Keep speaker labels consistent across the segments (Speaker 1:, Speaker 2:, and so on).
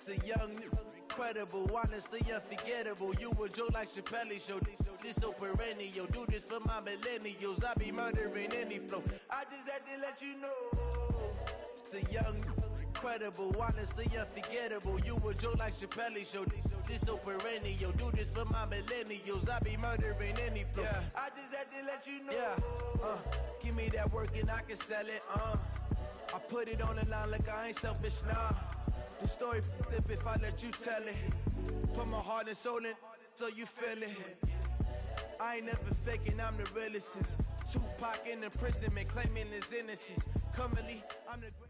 Speaker 1: The young, incredible, honestly unforgettable. You a joke like Chappelle Show. This so perennial. Do this for my millennials. I be murdering any flow. I just had to let you know. It's the young, incredible, honestly unforgettable. You a joke like Chappelle Show. This so perennial. Do this for my millennials. I be murdering any flow. Yeah. I just had to let you know. Yeah. Give me that work and I can sell it. I put it on the line like I ain't selfish, nah. The story flip if I let you tell it. Put my heart and soul in so you feel it. I ain't never faking, I'm the realest since Tupac in imprisonment, claiming his innocence. Currently, I'm the great.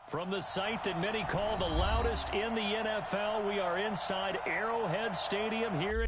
Speaker 2: From the site that many call the loudest in the NFL, we are inside Arrowhead Stadium here.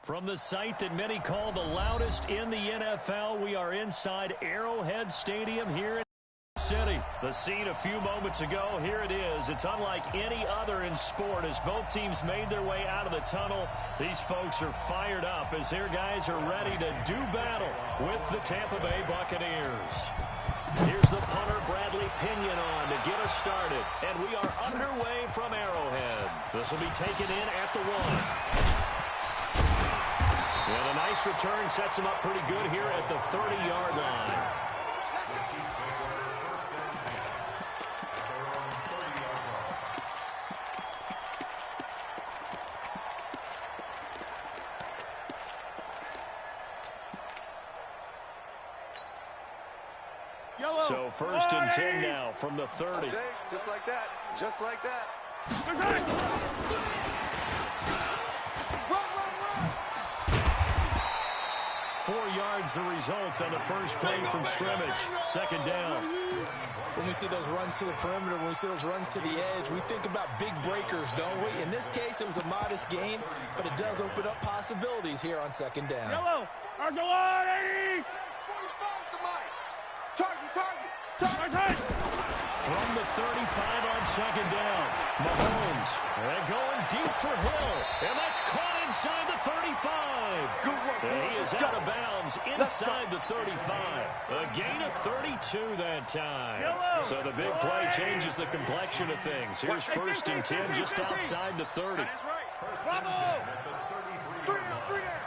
Speaker 2: From the site that many call the loudest in the NFL, we are inside Arrowhead Stadium here in City. The scene a few moments ago, here it is. It's unlike any other in sport as both teams made their way out of the tunnel. These folks are fired up as their guys are ready to do battle with the Tampa Bay Buccaneers. Here's the punter, Bradley Pinion, on to get us started. And we are underway from Arrowhead. This will be taken in at the 1. And a nice return sets him up pretty good here at the 30-yard line. So first and 10 now from the 30.
Speaker 3: Okay, just like that. Just like that.
Speaker 2: 4 yards the result on the first play from scrimmage. Second down.
Speaker 4: When we see those runs to the perimeter, when we see those runs to the edge, we think about big breakers, don't we? In this case, it was a modest gain, but it does open up possibilities here on second down.
Speaker 5: Yellow. Target.
Speaker 2: From the 35 on second down, Mahomes. And going deep for Hill. And that's caught inside the 35.
Speaker 3: Good work.
Speaker 2: And he is out of bounds inside the 35. A gain of 32 that time. So the big play changes the complexion of things. Here's first and 10 just outside the 30.
Speaker 3: That is right. Bravo. 3 there.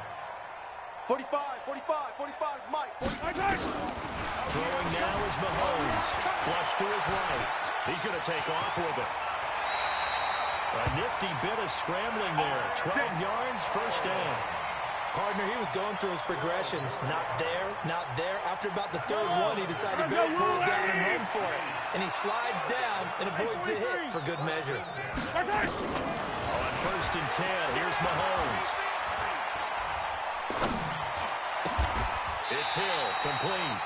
Speaker 3: 45, Mike. 45.
Speaker 2: Throwing now is Mahomes. Flush to his right. He's going to take off with it. A nifty bit of scrambling there. 12 yards, first down.
Speaker 4: Partner, he was going through his progressions. Not there, not there. After about the third one, he decided to pull it down and run for it. And he slides down and avoids the hit for good measure.
Speaker 2: On first and 10, here's Mahomes. It's Hill, complete.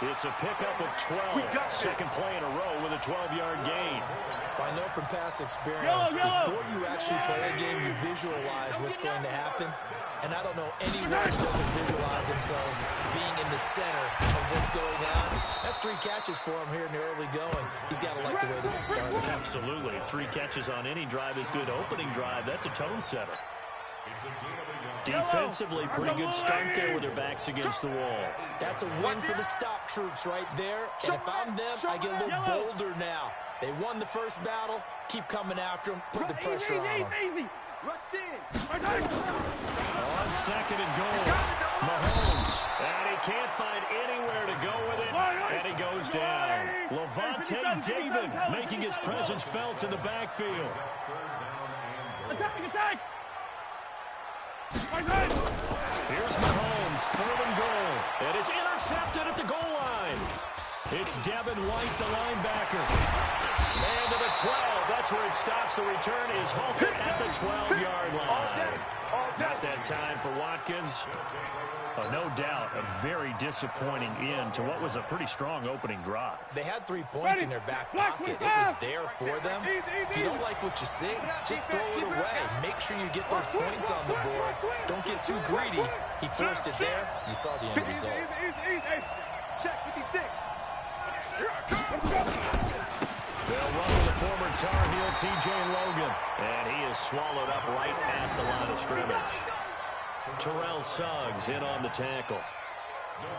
Speaker 2: It's a pickup of 12. Second play in a row with a 12-yard gain.
Speaker 4: I know from past experience, before you actually play a game, you visualize what's going to happen. And I don't know anyone who doesn't visualize themselves being in the center of what's going on. That's 3 catches for him here in the early going. He's got to like the way this is starting.
Speaker 2: Absolutely. 3 catches on any drive is good. Opening drive, that's a tone setter. Defensively, pretty good start there with their backs against the wall.
Speaker 4: That's a win for the stop troops right there. And if I'm them, I get a little bolder now. They won the first battle. Keep coming after them. Put the pressure on them.
Speaker 3: Rush in.
Speaker 2: On second and goal, Mahomes. And he can't find anywhere to go with it. And he goes down. Levante David making his presence felt in the backfield.
Speaker 5: Attack!
Speaker 2: Here's Mahomes, 3rd and goal. And it's intercepted at the goal line. It's Devin White, the linebacker. Man to the 12. That's where it stops. The return is halted at the 12-yard line. Not that time for Watkins. No doubt, a very disappointing end to what was a pretty strong opening drive.
Speaker 4: They had 3 points in their back pocket. It was there for them. If you don't like what you see, just throw it away. Make sure you get those points on the board. Don't get too greedy. He forced it there. You saw the end result.
Speaker 3: Check 56.
Speaker 2: They'll run with the former Tar Heel T.J. Logan. And he is swallowed up right at the line of scrimmage. Terrell Suggs in on the tackle.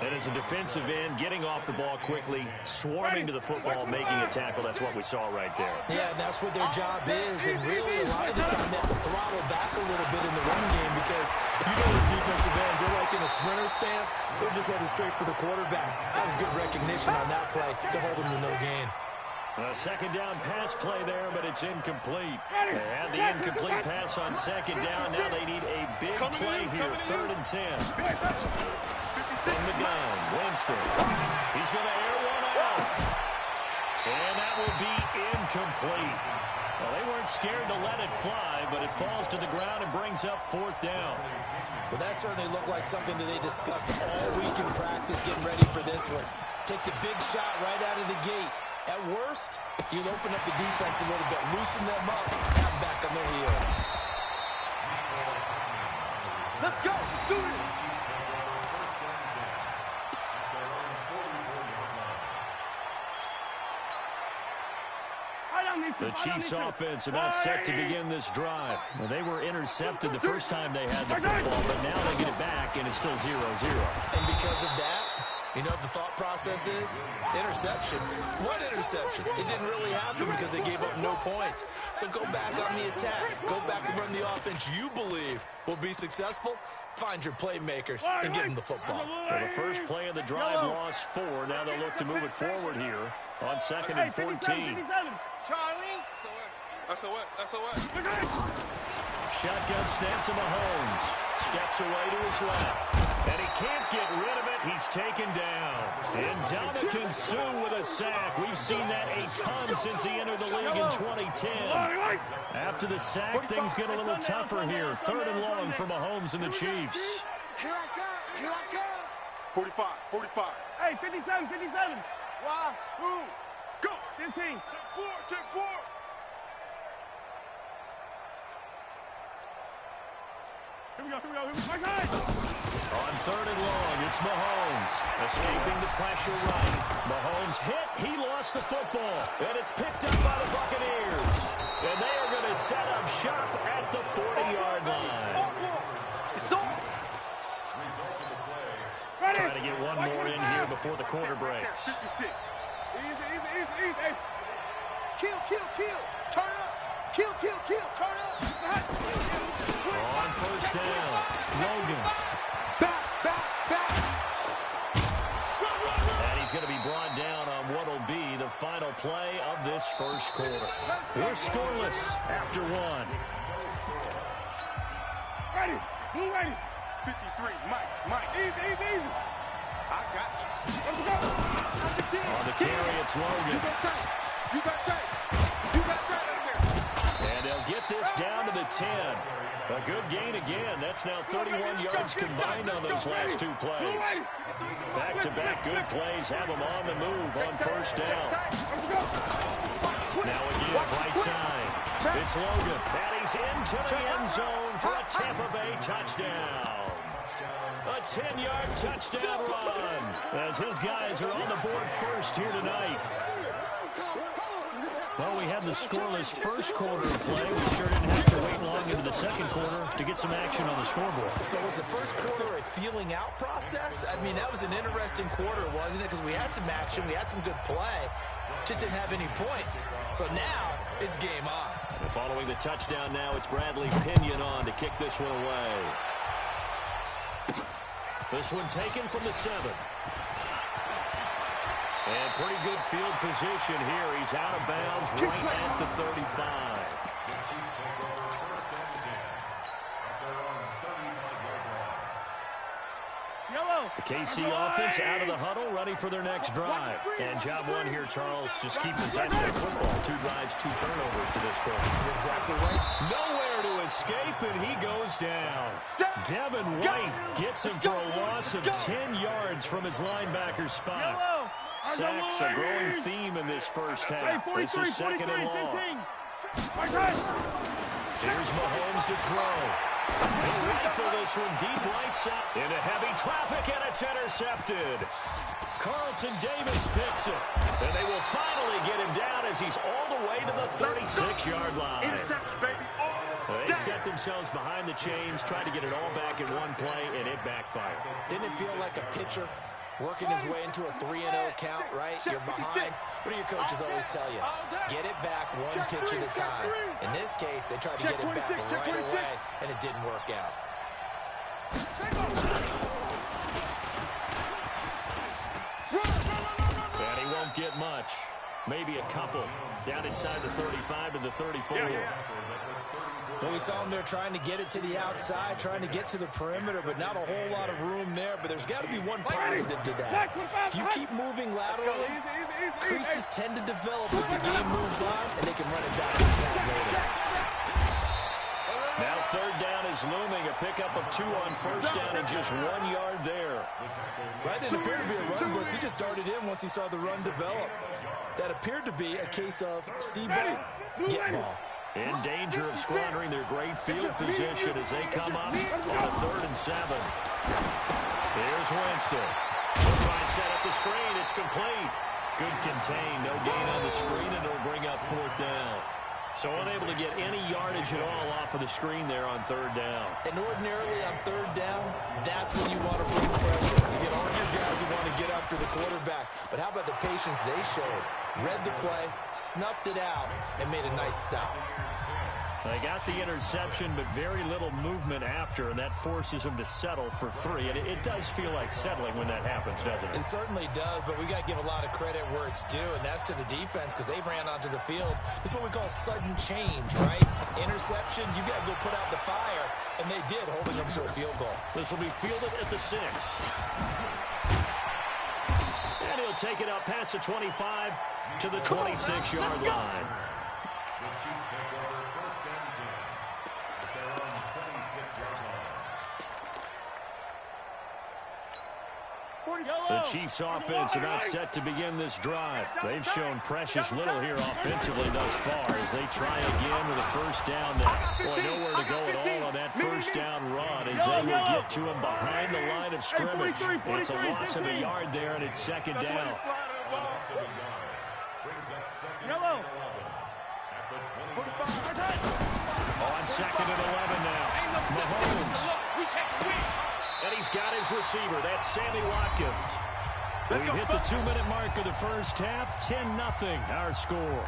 Speaker 2: And as a defensive end, getting off the ball quickly, swarming to the football, making a tackle. That's what we saw right there.
Speaker 4: Yeah, that's what their job is. And really, a lot of the time, they have to throttle back a little bit in the run game because you know those defensive ends, they're like in a sprinter stance. They're just headed straight for the quarterback. That was good recognition on that play to hold them to no gain.
Speaker 2: A second down pass play there, but it's incomplete. They had the incomplete pass on second down. Now they need a big play here. 3rd and 10. From the gun, Winston. He's going to air one out. And that will be incomplete. Well, they weren't scared to let it fly, but it falls to the ground and brings up 4th down.
Speaker 4: Well, that certainly looked like something that they discussed all week in practice, getting ready for this one. Take the big shot right out of the gate. At worst, you'll open up the defense a little bit, loosen them up, have them back on their heels.
Speaker 3: Let's go. Do it.
Speaker 2: The Chiefs offense about set to begin this drive. Well, they were intercepted the first time they had the football, but now they get it back, and it's still 0-0.
Speaker 4: And because of that, you know what the thought process is? Interception. What interception? It didn't really happen because they gave up no points. So go back on the attack. Go back and run the offense you believe will be successful. Find your playmakers and get them the football.
Speaker 2: Well, the first play of the drive lost 4. Now they'll look to move it forward here on 2nd and 14.
Speaker 3: Charlie. SOS.
Speaker 2: Shotgun snap to Mahomes. Steps away to his left. And he can't get rid of it. He's taken down. And Dominican Suh with a sack. We've seen that a ton since he entered the league in 2010. After the sack, things get a little tougher here. 3rd and long for Mahomes and the Chiefs.
Speaker 3: Here I come. 45.
Speaker 5: Hey, 57.
Speaker 3: Why? Who? Go.
Speaker 5: 15.
Speaker 3: Take 4.
Speaker 5: Here we go.
Speaker 2: On 3rd and long, it's Mahomes. Escaping the pressure right. Mahomes hit. He lost the football. And it's picked up by the Buccaneers. And they are going to set up shop at the 40-yard line. Trying to get one more in here before the quarter breaks.
Speaker 3: 56. Easy. Kill. Turn up. Kill. Turn up.
Speaker 2: On 1st down, Logan.
Speaker 3: Back.
Speaker 2: And he's going to be brought down on what will be the final play of this first quarter. We're scoreless after 1.
Speaker 5: Ready.
Speaker 3: 53. Mike. Easy. I got you. Let's go.
Speaker 2: On the carry, it's Logan.
Speaker 3: You got tight.
Speaker 2: And they'll get this down to the 10. A good gain again. That's now 31 yards combined on those last 2 plays. Back-to-back good plays have them on the move on 1st down. Now again, right side. It's Logan. And he's into the end zone for a Tampa Bay touchdown. A 10-yard touchdown run as his guys are on the board first here tonight. Well, we had the scoreless first quarter of play. We sure didn't have to wait long into the second quarter to get some action on the scoreboard.
Speaker 4: So was the first quarter a feeling out process? I mean, that was an interesting quarter, wasn't it? Because we had some action, we had some good play, just didn't have any points. So now it's game on.
Speaker 2: And following the touchdown now, it's Bradley Pinion on to kick this one away. This one taken from the 7. And pretty good field position here. He's out of bounds right at the 35. The KC offense out of the huddle, ready for their next drive. And job one here, Charles, just keep possession of the football. 2 drives, 2 turnovers to this point.
Speaker 4: You're exactly right.
Speaker 2: Nowhere to escape, and he goes down. Devin White gets him for a loss of 10 yards from his linebacker spot. Sacks a growing theme in this first half. This is second and long. Here's Mahomes to throw. He'll rifle this one deep right side into heavy traffic, and it's intercepted. Carlton Davis picks it, and they will finally get him down as he's all the way to the 36-yard line. They set themselves behind the chains, tried to get it all back in one play, and it backfired.
Speaker 4: Didn't it feel like a pitcher working his way into a 3-0 count, right? You're behind. What do your coaches always tell you? Get it back one pitch at a time. In this case, they tried to get it back right away, and it didn't work out.
Speaker 2: And he won't get much. Maybe a couple. Down inside the 35 to the 34.
Speaker 4: Well, we saw him there trying to get it to the outside, trying to get to the perimeter, but not a whole lot of room there. But there's got to be one positive to that. If you keep moving laterally, creases tend to develop as the game moves on, and they can run it back inside later.
Speaker 2: Now third down is looming. A pickup of 2 on first down and just 1 yard there.
Speaker 4: That didn't appear to be a run blitz. He just darted in once he saw the run develop. That appeared to be a case of see ball, get ball.
Speaker 2: In danger of squandering their great field position as they come up on a 3rd and 7. Here's Winston. He'll try and set up the screen. It's complete. Good contain. No gain on the screen, and it'll bring up 4th down. So unable to get any yardage at all off of the screen there on 3rd down.
Speaker 4: And ordinarily on 3rd down, that's when you want to bring pressure. You get all your guys who want to get after the quarterback. But how about the patience they showed? Read the play, snuffed it out, and made a nice stop.
Speaker 2: They got the interception, but very little movement after, and that forces them to settle for 3. And it does feel like settling when that happens, doesn't it?
Speaker 4: It certainly does, but we got to give a lot of credit where it's due, and that's to the defense because they ran onto the field. This is what we call sudden change, right? Interception, you got to go put out the fire, and they did, holding them to a field goal.
Speaker 2: This will be fielded at the 6. And he'll take it up past the 25 to the 26-yard line. The Chiefs offense about set to begin this drive. They've shown precious little here offensively thus far as they try again with a first down now. Boy, nowhere to go at all on that first down run as they will get to him behind the line of scrimmage. It's a loss of a yard there, and it's 2nd down. On 2nd and 11 now. Mahomes. And he's got his receiver. That's Sammy Watkins. We've hit the 2-minute mark of the first half. 10-0 our score.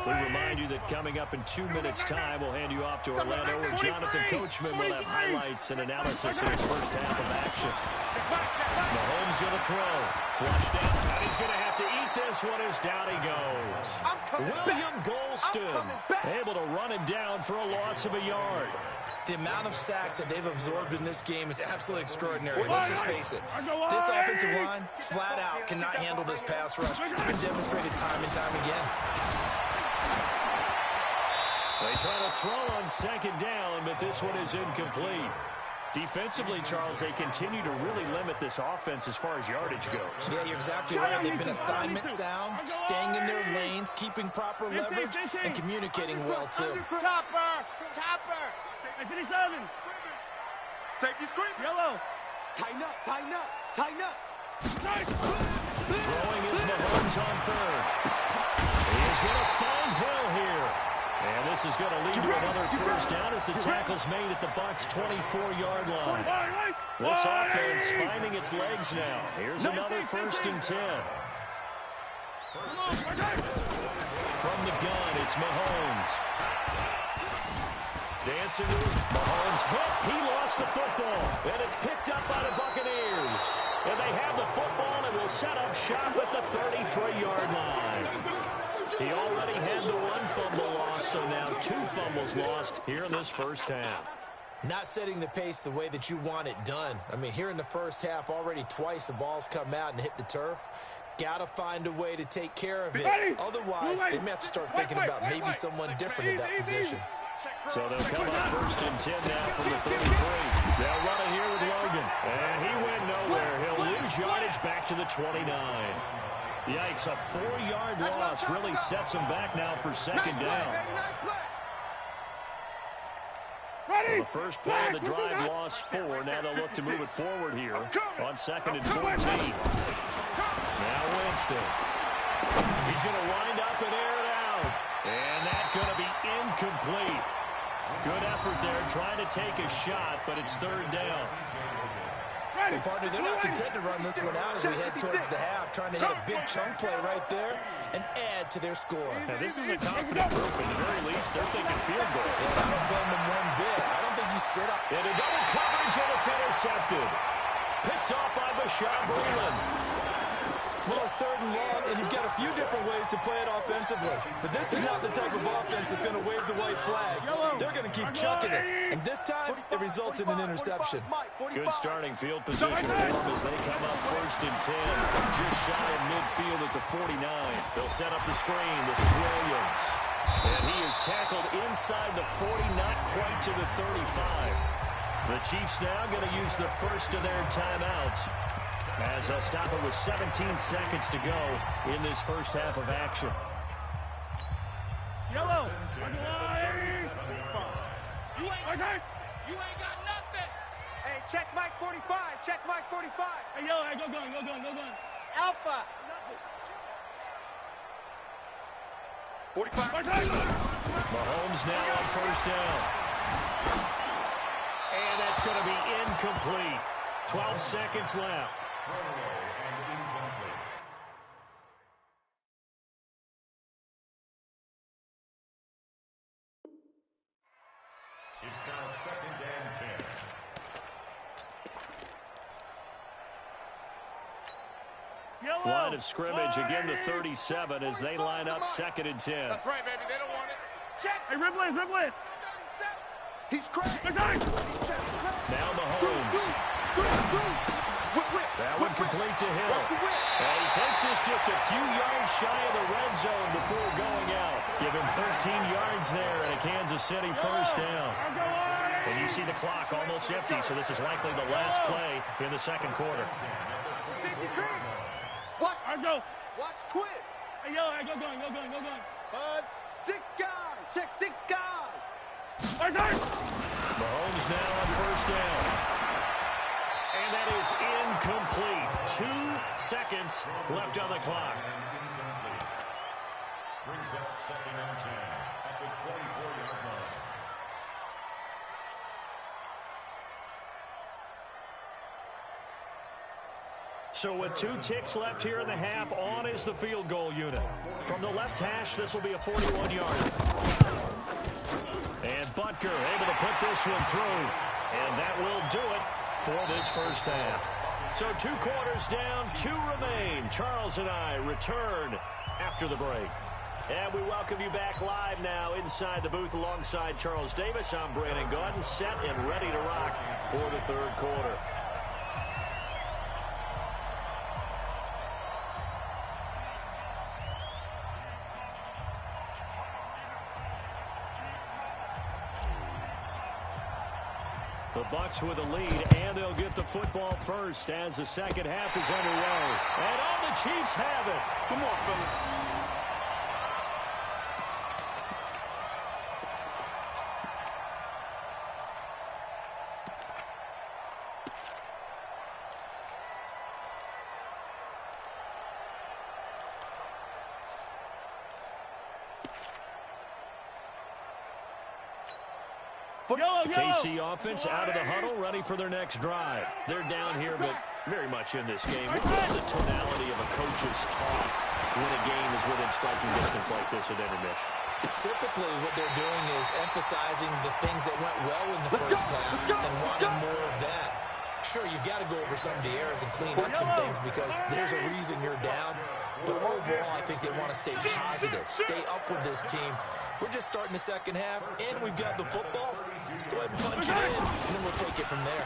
Speaker 2: We remind you that coming up in 2 minutes' time, we'll hand you off to Orlando, where Jonathan Coachman will have highlights and analysis in his first half of action. Mahomes going to throw. Flushed out. And he's going to have to eat this one as down he goes. William Golston able to run him down for a loss of a yard.
Speaker 4: The amount of sacks that they've absorbed in this game is absolutely extraordinary. Let's just face it. This offensive line, flat out, cannot handle this pass rush. It's been demonstrated time and time again.
Speaker 2: They try to throw on 2nd down, but this one is incomplete. Defensively, Charles, they continue to really limit this offense as far as yardage goes.
Speaker 4: Yeah, you're exactly right. They've been assignment sound, staying in their lanes, keeping proper leverage, and communicating well, too.
Speaker 3: Chopper! Chopper!
Speaker 5: 57.
Speaker 3: Safety screen.
Speaker 5: Yellow.
Speaker 3: Tighten up, tighten up, tighten up.
Speaker 2: Throwing is Mahomes on third. He is going to find Hill here. And this is going to lead to another first down as the tackle's made at the Bucs' 24-yard line. This offense finding its legs now. Here's another 1st and 10. From the gun, it's Mahomes. Dancing to his Mahomes hit. He lost the football. And it's picked up by the Buccaneers. And they have the football and will set up shop at the 33-yard line. He already had the 1 fumble loss, so now 2 fumbles lost here in this first half.
Speaker 4: Not setting the pace the way that you want it done. I mean, here in the first half, already twice the ball's come out and hit the turf. Got to find a way to take care of it. Otherwise, they may have to start thinking about maybe someone different in that position.
Speaker 2: So they'll come up 1st and 10 now from the 33. They'll run it here with Logan. And he went nowhere. He'll lose yardage back to the 29. Yikes, a 4-yard loss really sets him back now for 2nd down. Well, the first play of the drive lost 4. Now they'll look to move it forward here on 2nd and 14. Now Winston. He's going to wind up and air it out. And that's going to be incomplete. Good effort there trying to take a shot, but it's 3rd down.
Speaker 4: Well, partner, they're not content to run this one out as we head towards the half, trying to hit a big chunk play right there and add to their score.
Speaker 2: Now, this is a confident group. At the very least, they're thinking field goal.
Speaker 4: Yeah, I don't blame them one bit. I don't think you sit up.
Speaker 2: Into double coverage, and it's intercepted. Picked off by Bashar Breeland.
Speaker 4: Well, it's 3rd and long, and you've got a few different ways to play it offensively. But this is not the type of offense that's going to wave the white flag. They're going to keep chucking it. And this time, it results in an interception.
Speaker 2: Good starting field position for them as they come up 1st and 10. Just shy of midfield at the 49. They'll set up the screen. This is Williams. And he is tackled inside the 40, not quite to the 35. The Chiefs now going to use the first of their timeouts, as they'll stop it with 17 seconds to go in this first half of action.
Speaker 5: Yellow.
Speaker 3: You ain't got nothing. Hey, check Mike 45. Check Mike 45.
Speaker 5: Hey, yellow. Hey, go gun. Go gun. Go gun.
Speaker 3: Alpha. 45.
Speaker 2: Mahomes now on 1st down. And that's going to be incomplete. 12 seconds left.
Speaker 6: It's now 2nd and 10.
Speaker 5: Yellow.
Speaker 2: Line of scrimmage again to 37 as they line up 2nd and 10.
Speaker 3: That's right, baby. They don't want it. Check.
Speaker 5: Hey, ribble it.
Speaker 3: He's cracked.
Speaker 2: Now Mahomes. That one complete to Hill. And he takes this just a few yards shy of the red zone before going out. Give him 13 yards there and a Kansas City 1st down. And you see the clock almost empty, so this is likely the last play in the 2nd quarter.
Speaker 3: Watch twits.
Speaker 5: Hey, yellow. Hey, go gun.
Speaker 3: Buzz. 6 guys. Check 6 guys.
Speaker 2: Mahomes now on 1st down. And that is incomplete. 2 seconds left on the clock.
Speaker 6: Brings up 2nd and 10 at the 24-yard line.
Speaker 2: So with 2 ticks left here in the half, on is the field goal unit. From the left hash, this will be a 41-yarder. And Butker able to put this one through. And that will do it for this first half. So 2 quarters down, 2 remain. Charles and I return after the break. And we welcome you back live now inside the booth alongside Charles Davis. I'm Brandon Gaudin, set and ready to rock for the 3rd quarter. The Bucs with a lead, and they'll get the football first as the second half is underway. And all the Chiefs have it.
Speaker 3: Come on, fellas.
Speaker 2: KC offense out of the huddle, ready for their next drive. They're down here, but very much in this game. What's the tonality of a coach's talk when a game is within striking distance like this at intermission?
Speaker 4: Typically, what they're doing is emphasizing the things that went well in the first half and wanting more of that. Sure, you've got to go over some of the errors and clean up some things because there's a reason you're down. But overall, I think they want to stay positive, stay up with this team. We're just starting the second half, and we've got the football. Let's go ahead and punch it in, and then we'll take it from there.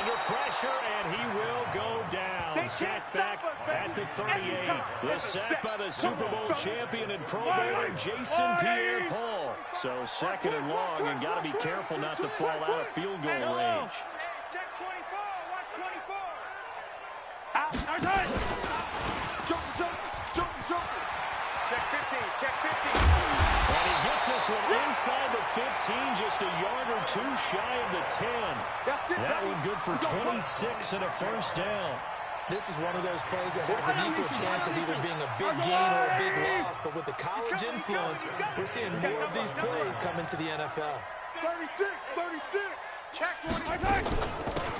Speaker 2: Under pressure, and he will go down. Sacked back at the 38. The sack by the Super Bowl champion and Pro Bowler Jason Pierre-Paul. So second and long, and got to be careful not to fall out of field goal range.
Speaker 3: Check 24. Watch 24. Outside. Joker. Check 15. Check 15.
Speaker 2: And he gets this one inside the 15, just a yard or two shy of the 10. That one good for 26 and a first down.
Speaker 4: This is one of those plays that has an equal chance of either being a big gain or a big loss. But with the college influence, we're seeing more of these plays come into the NFL.
Speaker 3: 36. Check 26.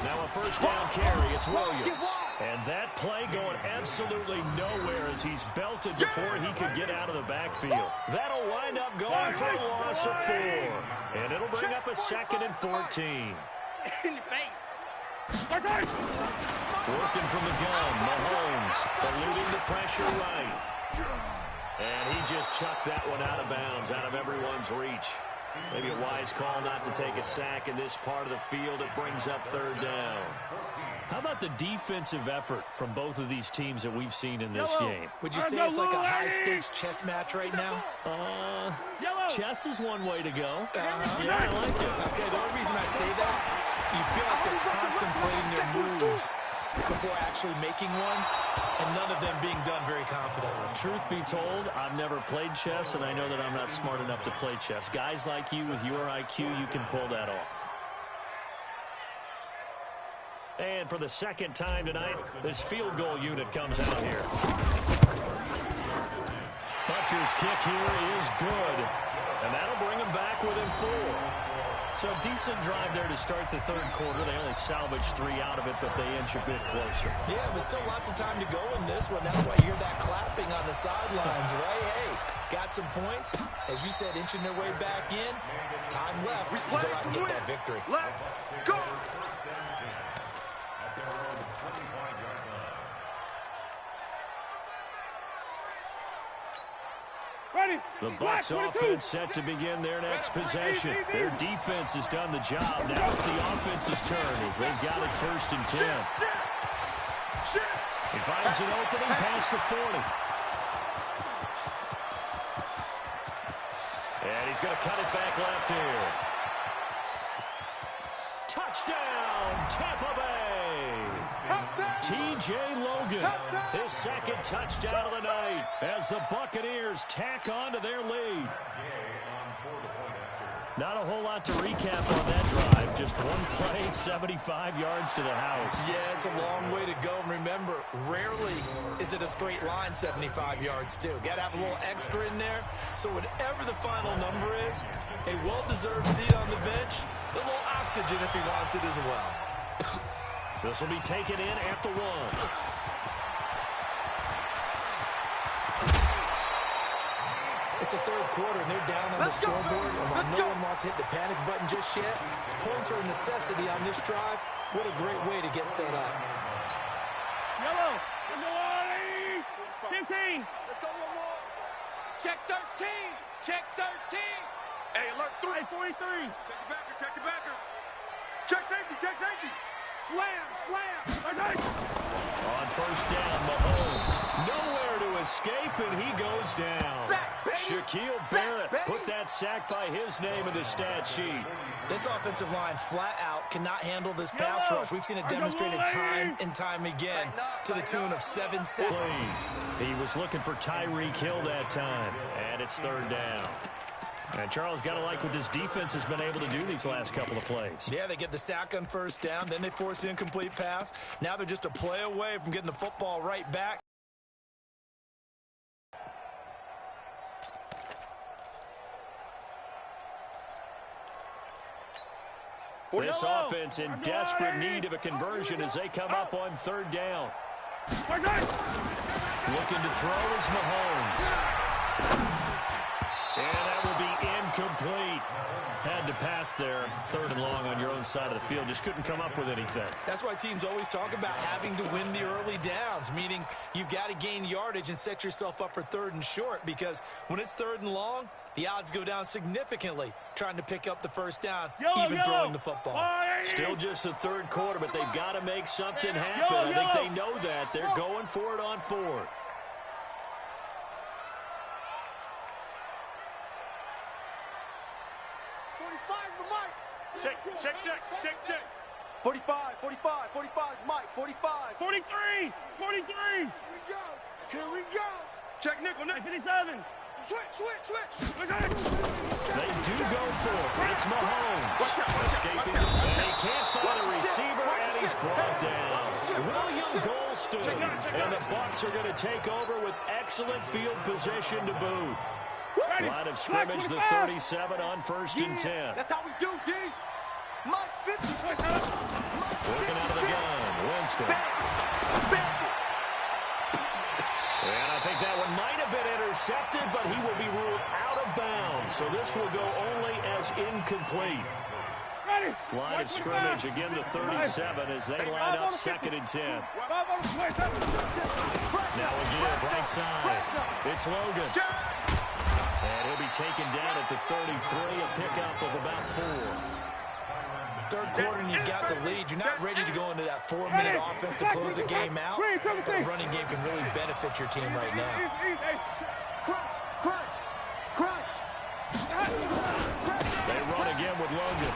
Speaker 2: Now a first down carry. It's Williams. And that play going absolutely nowhere as he's belted before he could get out of the backfield. That'll wind up going for a loss of 4. And it'll bring up a second and 14.
Speaker 3: In your face.
Speaker 2: Working from the gun, Mahomes eluding the pressure right. And he just chucked that one out of bounds, out of everyone's reach. Maybe a wise call not to take a sack in this part of the field. It brings up third down. How about the defensive effort from both of these teams that we've seen in this game?
Speaker 4: Would you say it's like a high-stakes chess match right now?
Speaker 2: Chess is one way to go.
Speaker 4: Yeah, I like it. Okay, the only reason I say that, you feel like they're contemplating their moves before actually making one, and none of them being done very confidently.
Speaker 2: Truth be told, I've never played chess, and I know that I'm not smart enough to play chess. Guys like you with your IQ, you can pull that off. And for the second time tonight, this field goal unit comes out here. Butker's kick here is good, and that'll bring him back within 4. So a decent drive there to start the third quarter. They only salvaged 3 out of it, but they inch a bit closer.
Speaker 4: Yeah, but still lots of time to go in this one. That's why you hear that clapping on the sidelines, right? Hey, got some points. As you said, inching their way back in. Time left to go out and get that victory.
Speaker 3: Let's go.
Speaker 2: The Bucs offense set to begin their next possession. Their defense has done the job. Now it's the offense's turn as they've got it first and 10. He finds an opening past the 40. And he's going to cut it back left here. Touchdown, Tampa Bay. T.J. Logan, his second touchdown of the night as the Buccaneers tack on to their lead. Not a whole lot to recap on that drive. Just one play, 75 yards to the house.
Speaker 4: Yeah, it's a long way to go. And remember, rarely is it a straight line 75 yards, too. Got to have a little extra in there. So whatever the final number is, a well-deserved seat on the bench, a little oxygen if he wants it as well.
Speaker 2: This will be taken in at the 1.
Speaker 4: It's the third quarter, and they're down on the scoreboard. And while no one wants to hit the panic button just yet, points are a necessity on this drive. What a great way to get set up.
Speaker 5: Yellow. 15.
Speaker 3: Let's go one more. Check 13. Check 13. Hey, alert 3.
Speaker 5: 43.
Speaker 3: Check the backer. Check safety. Slam.
Speaker 2: On first down, Mahomes. Nowhere to escape, and he goes down.
Speaker 3: Sack, baby.
Speaker 2: Shaquille
Speaker 3: Sack,
Speaker 2: Barrett
Speaker 3: baby.
Speaker 2: put that sack by his name in the stat sheet.
Speaker 4: This offensive line flat out cannot handle this pass rush. We've seen it demonstrated time and time again to the tune of 7 sacks.
Speaker 2: He was looking for Tyreek Hill that time, and it's third down. And Charles, got to like what this defense has been able to do these last couple of plays.
Speaker 4: Yeah, they get the sack on first down, then they force the incomplete pass. Now they're just a play away from getting the football right back.
Speaker 2: This offense in desperate need of a conversion as they come up on third down. Looking to throw is Mahomes. And that will be incomplete. Had to pass there, third and long on your own side of the field. Just couldn't come up with anything.
Speaker 4: That's why teams always talk about having to win the early downs, meaning you've got to gain yardage and set yourself up for third and short, because when it's third and long, the odds go down significantly trying to pick up the first down, even throwing the football.
Speaker 2: Still just the third quarter, but they've got to make something happen. I think they know that. They're going for it on fourth.
Speaker 3: Check. 45, Mike, 45.
Speaker 5: 43.
Speaker 3: Here we go. Check nickel.
Speaker 5: 57.
Speaker 3: Switch.
Speaker 2: They do go for it. It's Mahomes. Escaping. And he can't find a receiver, and he's brought down. William Golston. And the Bucs are going to take over with excellent field position to boot. Line of scrimmage, the 37 on first and 10.
Speaker 3: That's how we do, D. Mike 50.
Speaker 2: Working out of the gun. Winston. And I think that one might have been intercepted, but he will be ruled out of bounds. So this will go only as incomplete. Line of scrimmage, again the 37 as they line up second and 10. Now again, right side. It's Logan. And he'll be taken down at the 33, a pickup of about 4.
Speaker 4: Third quarter and you've got the lead. You're not ready to go into that 4-minute offense to close the game out. The running game can really benefit your team right now.
Speaker 3: Crunch.
Speaker 2: They run again with Logan.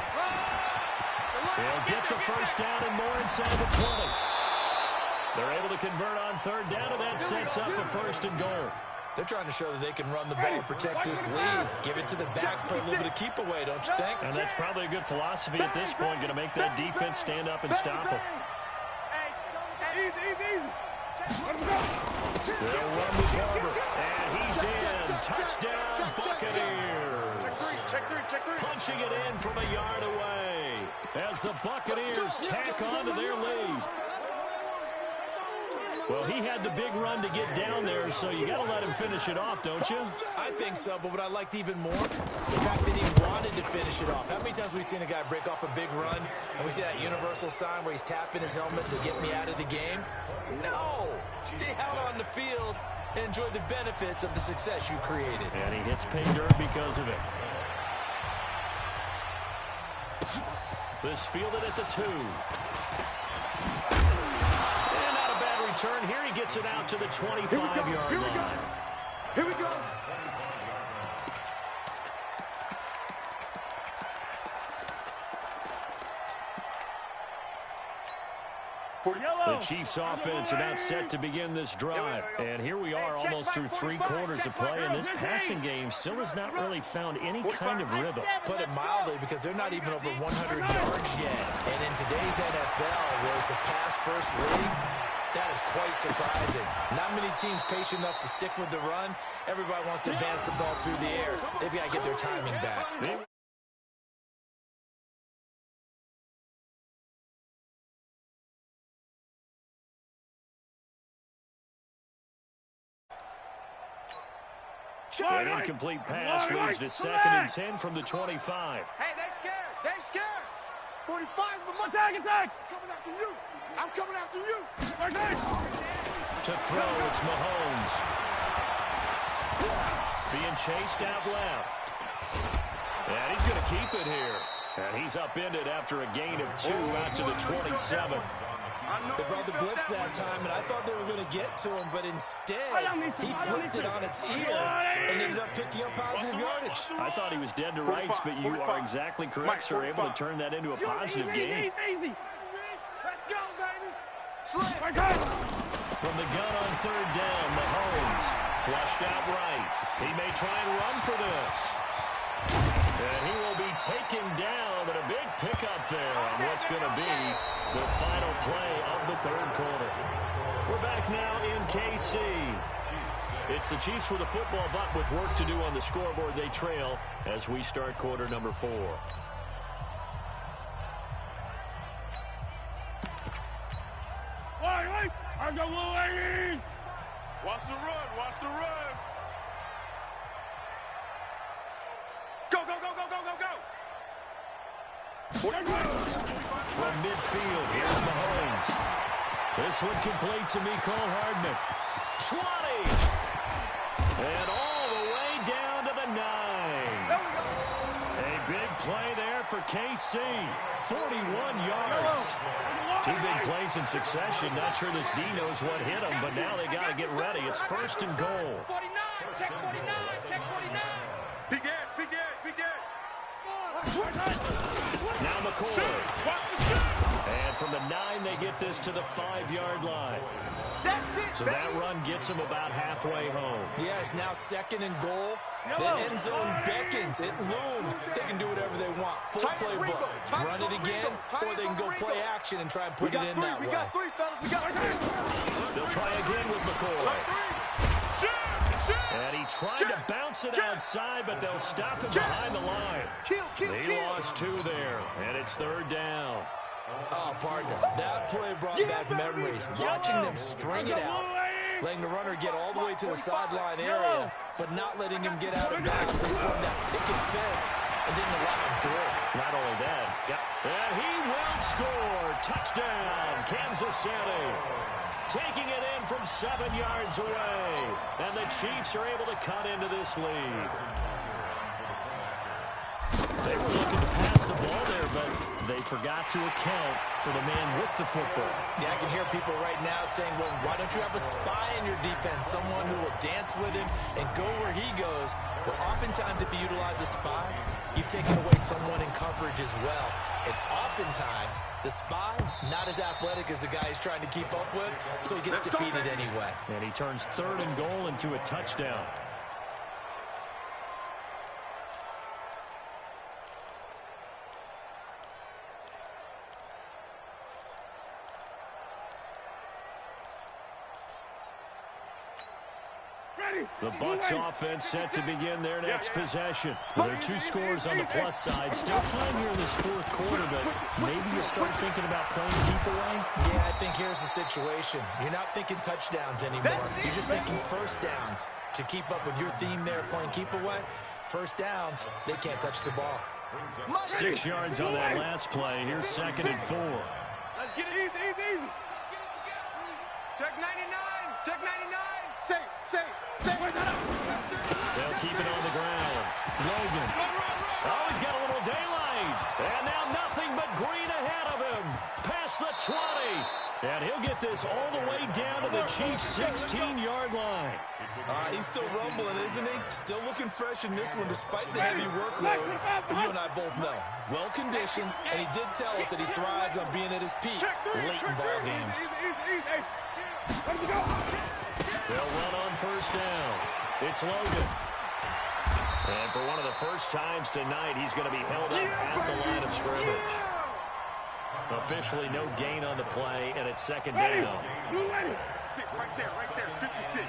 Speaker 2: They'll get the first down and more inside the 20. They're able to convert on third down, and that sets up a first and goal.
Speaker 4: They're trying to show that they can run the ball and protect this lead. Give it to the backs, play a little bit of keep away, don't you think?
Speaker 2: And that's probably a good philosophy at this point, going to make that defense stand up and stop them. They'll run with Barber, and he's in. Touchdown, Buccaneers.
Speaker 3: Check three.
Speaker 2: Punching it in from a yard away as the Buccaneers tack on to their lead. Well, he had the big run to get down there, so you got to let him finish it off, don't you?
Speaker 4: I think so, but what I liked even more, the fact that he wanted to finish it off. How many times have we seen a guy break off a big run, and we see that universal sign where he's tapping his helmet to get me out of the game? No! Stay out on the field and enjoy the benefits of the success you created.
Speaker 2: And he hits pay dirt because of it. This fielded at the 2. Turn here, he gets it out to the 25-yard line.
Speaker 3: Here we go.
Speaker 2: The Chiefs offense about set to begin this drive. And here we are almost through 3 quarters of play, and this passing game still has not really found any kind of rhythm.
Speaker 4: Put it mildly, because they're not even over 100 yards yet. And in today's NFL, where it's a pass-first league, that is quite surprising. Not many teams patient enough to stick with the run. Everybody wants to advance the ball through the air. They've got to get their timing back.
Speaker 2: An incomplete pass leads to second and 10 from the 25.
Speaker 3: Hey, they scared. 45's the money.
Speaker 5: Attack.
Speaker 3: Coming after you. I'm coming after you.
Speaker 2: To throw, it's Mahomes. Being chased out left. And he's going to keep it here. And he's upended after a gain of 2 out to the 27.
Speaker 4: They brought the blitz that time, and I thought they were going to get to him, but instead, he flipped it on its ear and ended up picking up positive yardage.
Speaker 2: I thought he was dead to rights, but you are exactly correct, sir. Able to turn that into a positive gain.
Speaker 3: Easy. Let's go, baby.
Speaker 2: From the gun on third down, Mahomes flushed out right. He may try and run for this. And he will be taken down, but a big pickup there on what's going to be the final play of the third quarter. We're back now in KC. It's the Chiefs with a football, but with work to do on the scoreboard, they trail as we start quarter number 4.
Speaker 3: Watch the run. Watch the run. Go, go, go, go, go, go, go.
Speaker 2: From midfield, here's Mahomes. This one complete to Mecole Hardman. 20! And all the way down to the 9. A big play there for KC. 41 yards. 2 big plays in succession. Not sure this D knows what hit him, but now they got to get ready. It's first and goal.
Speaker 3: 49, check 49, check 49. Big Ed, big Ed, big Ed.
Speaker 2: Now McCoy. And from the 9, they get this to the 5-yard line.
Speaker 1: That's it,
Speaker 2: So that run gets them about halfway home.
Speaker 4: Yeah, it's now second and goal. The end zone beckons. It looms. They can do whatever they want. Full playbook. Run it again, or they can go play action and try and put it in that way.
Speaker 3: We got 3, fellas. We got 3.
Speaker 2: They'll try again with McCoy. And he tried to bounce it outside, but they'll stop him behind the line. They lost 2 there, and it's third down.
Speaker 4: Oh, partner, that play brought back memories. Watching them string it out, letting the runner get all the way to the sideline area, but not letting him get out of bounds. They formed that picket fence and didn't allow him through.
Speaker 2: Not only that, and he will score. Touchdown, Kansas City. Taking it in from 7 yards away. And the Chiefs are able to cut into this lead. They were looking to pass the ball there, but they forgot to account for the man with the football.
Speaker 4: Yeah, I can hear people right now saying, well, why don't you have a spy in your defense, someone who will dance with him and go where he goes? Well, oftentimes if you utilize a spy, you've taken away someone in coverage as well. And oftentimes, the spy, not as athletic as the guy he's trying to keep up with, so he gets defeated anyway.
Speaker 2: And he turns third and goal into a touchdown. The Bucs offense set to begin their next possession. Well, there are 2 scores on the plus side. Still time here in this fourth quarter, but maybe you start thinking about playing keep away?
Speaker 4: Yeah, I think here's the situation. You're not thinking touchdowns anymore. You're just thinking first downs. To keep up with your theme there, playing keep away, first downs, they can't touch the ball.
Speaker 2: 6 yards on that last play. Here's second and 4.
Speaker 3: Let's get it easy. Check 99, check 99. Say.
Speaker 2: They'll keep it on the ground. Logan. Oh, he's got a little daylight. And now nothing but green ahead of him. Past the 20. And he'll get this all the way down to the Chiefs' 16-yard line.
Speaker 4: He's still rumbling, isn't he? Still looking fresh in this one despite the heavy workload. But you and I both know. Well-conditioned, and he did tell us that he thrives on being at his peak late in ball games.
Speaker 2: They'll run on first down. It's Logan. And for one of the first times tonight, he's going to be held up at the line of scrimmage. Officially no gain on the play, and it's second down.
Speaker 3: 6, right there, 56.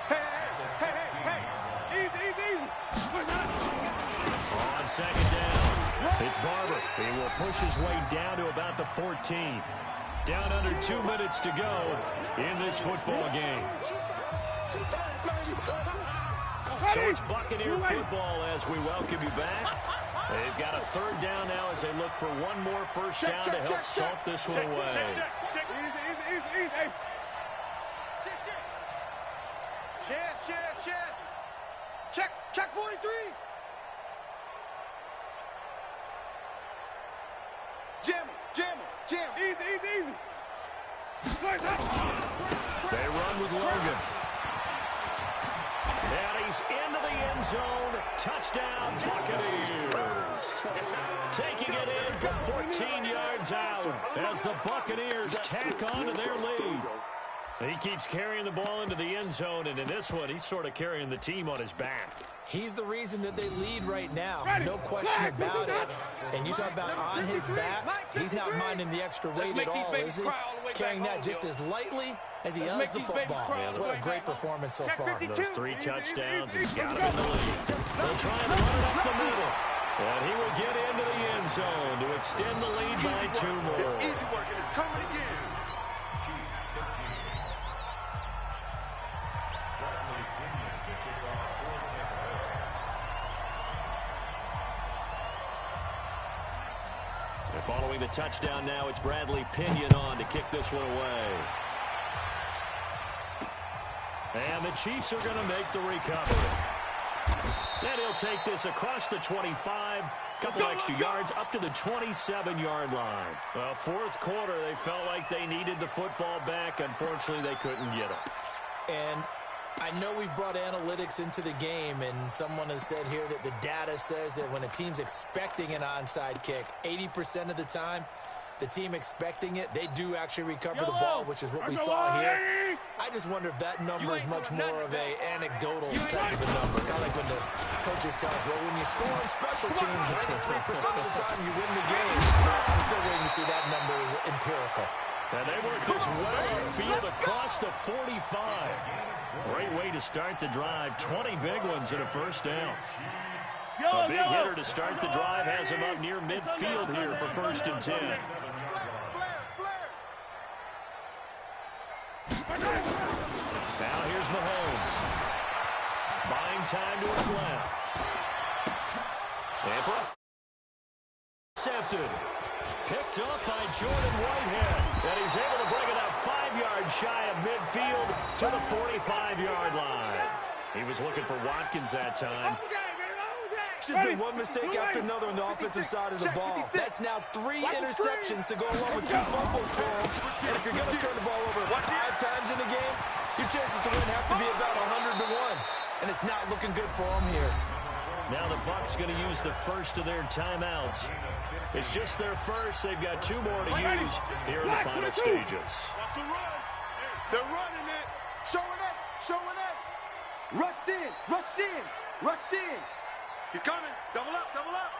Speaker 3: Hey. Easy.
Speaker 2: On second down, it's Barber. He will push his way down to about the 14. Down under 2 minutes to go in this football game. So it's Buccaneer football as we welcome you back. They've got a third down now as they look for one more first down to help salt this one away.
Speaker 3: Easy. Check 43. Jam. Easy.
Speaker 2: They run with Logan. And he's into the end zone. Touchdown, Buccaneers. Taking it in from 14 yards out as the Buccaneers tack on to their lead. He keeps carrying the ball into the end zone, and in this one, he's sort of carrying the team on his back.
Speaker 4: He's the reason that they lead right now. No question about it. And you talk about on his back, he's not minding the extra weight at all, is he? Carrying that just as lightly as he does the football. What a great performance so far.
Speaker 2: Those 3 touchdowns, he's got him in the lead. They'll try and run it up the middle. And he will get into the end zone to extend the lead by 2 more.
Speaker 3: Easy work, and it's coming again.
Speaker 2: Following the touchdown now, it's Bradley Pinion on to kick this one away. And the Chiefs are going to make the recovery. Then he'll take this across the 25, couple extra yards up to the 27-yard line. Well, fourth quarter, they felt like they needed the football back. Unfortunately, they couldn't get it.
Speaker 4: And I know we've brought analytics into the game, and someone has said here that the data says that when a team's expecting an onside kick, 80% of the time, the team expecting it, they do actually recover the ball, which is what we saw here. I just wonder if that number is much more of a anecdotal type of a number. Kind of like when the coaches tell us, well, when you score on special teams, 93% of the time you win the game. I'm still waiting to see that number is empirical.
Speaker 2: And they work this well upfield across the 45. Great way to start the drive. 20 big ones and a first down. A big hitter to start the drive has him up near midfield here for 1st and 10. Now here's Mahomes. Buying time to his left. And intercepted. Picked up by Jordan Whitehead. And he's able to bring it up 5 yards shy of midfield to the 45-yard line. He was looking for Watkins that time.
Speaker 4: It's just been one mistake after another on the offensive side of the ball. That's now 3 interceptions to go along with 2 fumbles for him. And if you're going to turn the ball over 5 times in the game, your chances to win have to be about 100 to 1. And it's not looking good for him here.
Speaker 2: Now the Bucs going to use the first of their timeouts. It's just their first. They've got 2 more to use here in the final stages.
Speaker 3: That's a run. They're running it. Showing up. Showing up. Rush in. Rush in. Rush in. He's coming. Double up. Double up.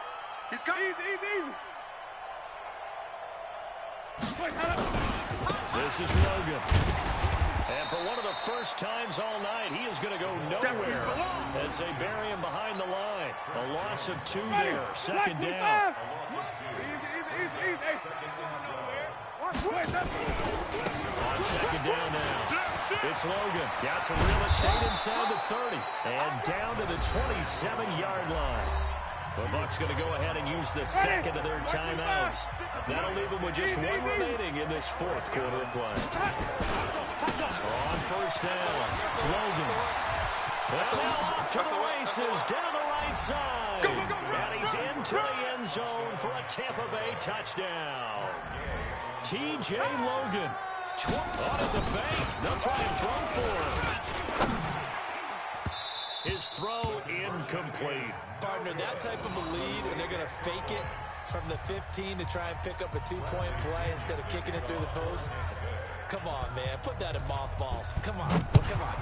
Speaker 3: He's coming. Easy.
Speaker 2: This is Logan. And for one of the first times all night, he is going to go nowhere as they bury him behind the line. A loss of 2 there. 2nd down. On 2nd down now. It's Logan. Got some real estate inside the 30. And down to the 27-yard line. The Bucs going to go ahead and use the second of their timeouts. That'll leave them with just 1 remaining in this 4th quarter of play. On 1st down, Logan. And now off to the races, down the right side. And he's into the end zone for a Tampa Bay touchdown. T.J. Logan. Oh, it's a fake. They'll try and throw for him. His throw incomplete.
Speaker 4: Partner, that type of a lead, and they're going to fake it from the 15 to try and pick up a 2-point play instead of kicking it through the post. Come on, man. Put that in mothballs. Come on.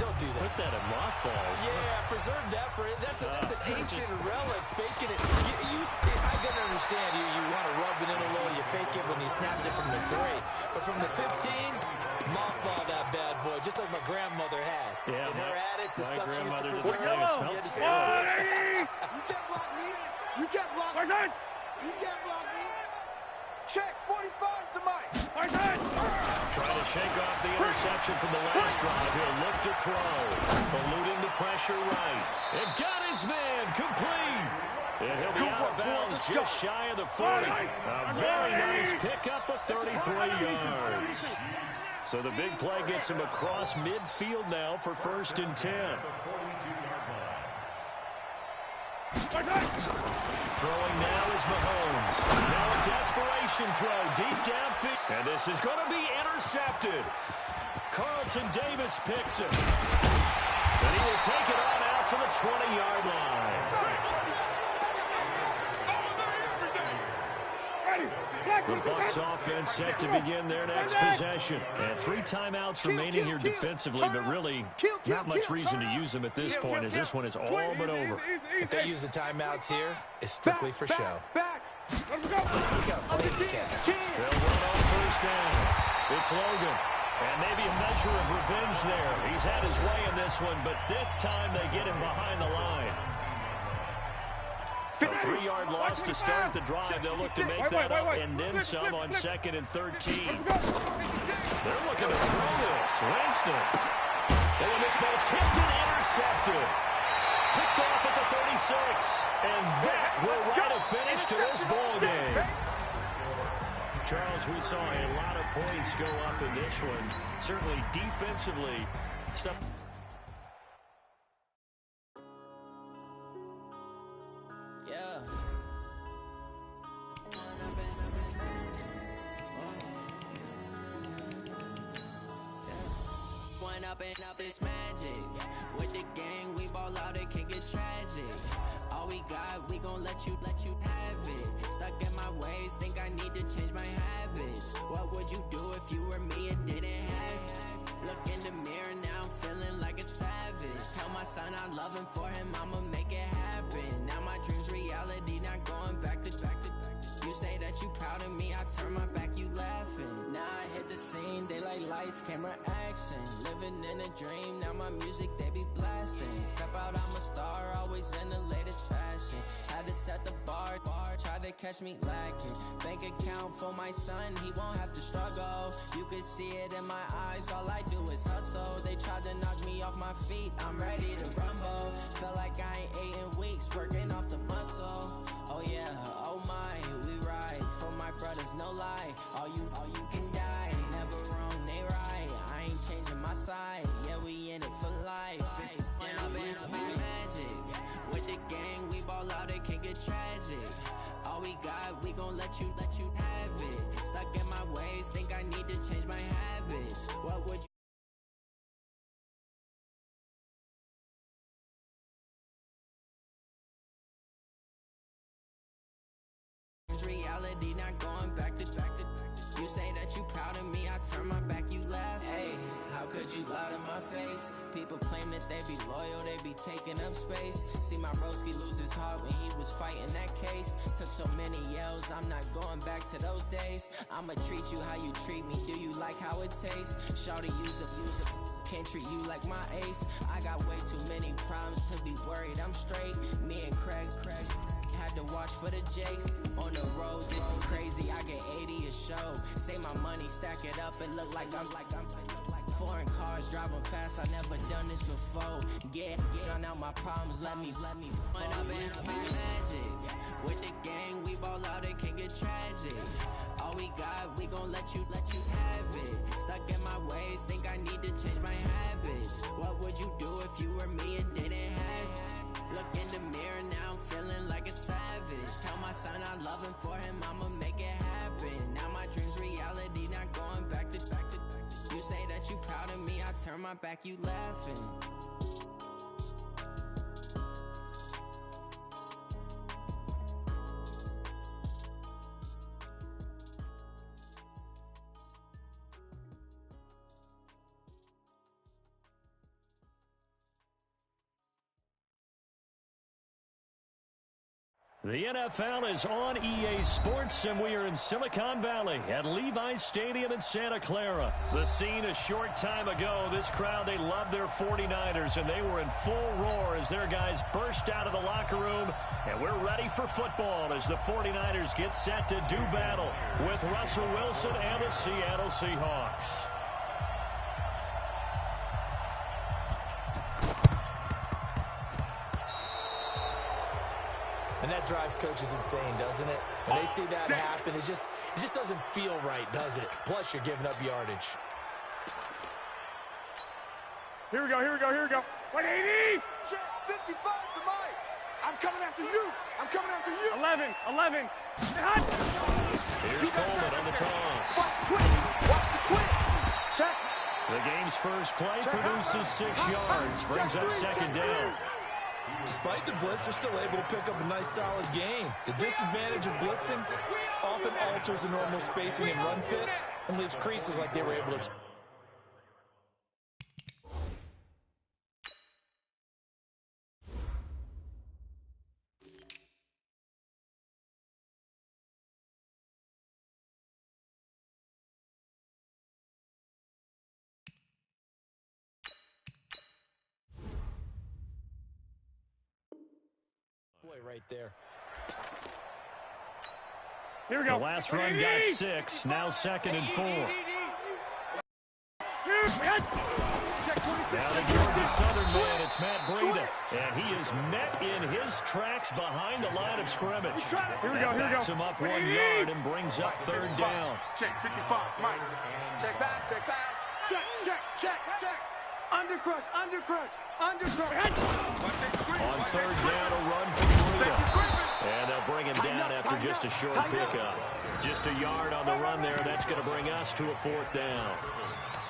Speaker 4: Don't do that.
Speaker 2: Put that in mothballs.
Speaker 4: Yeah, preserve that for it. That's an ancient relic. Faking it. I can understand you want to rub it in a little. You fake it when you snapped it from the 3. But from the 15, mothball that bad boy, just like my grandmother had.
Speaker 2: Yeah,
Speaker 4: in her attic, the stuff she used to
Speaker 2: preserve.
Speaker 4: You had to say it to her.
Speaker 3: You can't block me. You can't block me. You can't block me. Check. 45's the mic.
Speaker 2: Trying to shake off the interception from the last drive. He'll look to throw. Eluding the pressure right. And got his man complete. And he'll be out of bounds just shy of the 40. A very nice pickup of 33 yards. So the big play gets him across midfield now for 1st and 10. Throwing now is Mahomes. Now a desperation throw deep downfield. And this is going to be intercepted. Carlton Davis picks it. And he will take it on out to the 20-yard line. The Bucs offense set to begin their next possession. And 3 timeouts remaining here defensively, but really not much reason to use them at this point as this one is all but over.
Speaker 4: If they use the timeouts here, it's strictly for show.
Speaker 2: They'll run on first down. It's Logan. And maybe a measure of revenge there. He's had his way in this one, but this time they get him behind the line. A 3-yard loss to start the drive. They'll look to make that up and then some on 2nd and 13. They're looking to throw this. Winston. And when this ball's tipped and intercepted. Picked off at the 36. And that will write a finish to this ball game. Charles, we saw a lot of points go up in this one. Certainly defensively, stuff.
Speaker 7: Yeah. One up and up this magic. With the gang, we ball out, it can get tragic. All we got, we gon' let you have it. Stuck in my ways, think I need to change my habits. What would you do if you were me and didn't have it? Look in the mirror, now I'm feeling like a savage. Tell my son I love him, for him I'ma make it happen. Now my dream's reality, not going back to. You say that you proud of me, I turn my back, you laughing. Now I hit the scene, they like lights, camera, action. Living in a dream, now my music, they be blasting. Step out, I'm a star, always in the latest fashion. Had to set the bar, try to catch me lacking. Bank account for my son, he won't have to struggle. You can see it in my eyes, all I do is hustle. They tried to knock me off my feet, I'm ready to rumble. Feel like I ain't ate in weeks, working off the muscle. Oh yeah, oh my, we ride for my brothers, no lie. All you can die, never wrong, they right. I ain't changing my side, yeah, we in it for life. When up and up is magic. With the gang, we ball out, it can get tragic. All we got, we gon' let you have it. Stuck in my ways, think I need to change my habits. What would you? Reality, not going back to. You say that you proud of me, I turn my back, you laugh. Hey, how could you lie to my face? People claim that they be loyal, they be taking up space. See my broski lose his heart when he was fighting that case. Took so many yells, I'm not going back to those days. I'ma treat you how you treat me, do you like how it tastes? Shawty, use it. Can't treat you like my ace. I got way too many problems to be worried, I'm straight. Me and Craig had to watch for the Jakes. On the road, this crazy, I get 80 a show. Say my money, stack it up, and look like I'm foreign cars, driving fast, I never done this before. Get done out my problems, let me When up and up is magic. With the gang, we ball out, it can get tragic. All we got, we gon' let you have it. Stuck in my ways, think I need to change my habits. What would you do if you were me and didn't have it? Look in the mirror, now I'm feeling like a savage. Tell my son I love him, for him I'ma make it happen. Now my dream's reality, not going back to. You say that you proud of me, I turn my back, you laughing.
Speaker 2: The NFL is on EA Sports, and we are in Silicon Valley at Levi's Stadium in Santa Clara. The scene a short time ago, this crowd, they love their 49ers, and they were in full roar as their guys burst out of the locker room. And we're ready for football as the 49ers get set to do battle with Russell Wilson and the Seattle Seahawks.
Speaker 4: And that drives coaches insane, doesn't it? When they see that happen, it just doesn't feel right, does it? Plus, you're giving up yardage.
Speaker 5: Here we go. 180!
Speaker 3: 55 for Mike. I'm coming after you. I'm coming after you.
Speaker 5: 11.
Speaker 2: Here's Coleman on the toss.
Speaker 3: Watch the twist. Watch the twist. Check.
Speaker 2: The game's first play produces 6 yards, brings up second down.
Speaker 4: Despite the blitz, they're still able to pick up a nice, solid gain. The disadvantage of blitzing often alters the normal spacing and run fits and leaves creases like they were able to. Right there.
Speaker 5: Here we go.
Speaker 2: The last run got 6, now 2nd and 4. Now the Georgia Southern man, it's Matt Breida, and he is met in his tracks behind the line of scrimmage.
Speaker 5: Here we go.
Speaker 2: Backs him up 1 yard and brings up 3rd down.
Speaker 3: Check 55, Mike. Check pass. Check. Undercrush.
Speaker 2: On 3rd down, a run for Breida. And they'll bring him down after just a short pickup. Just a yard on the run there. That's going to bring us to a 4th down.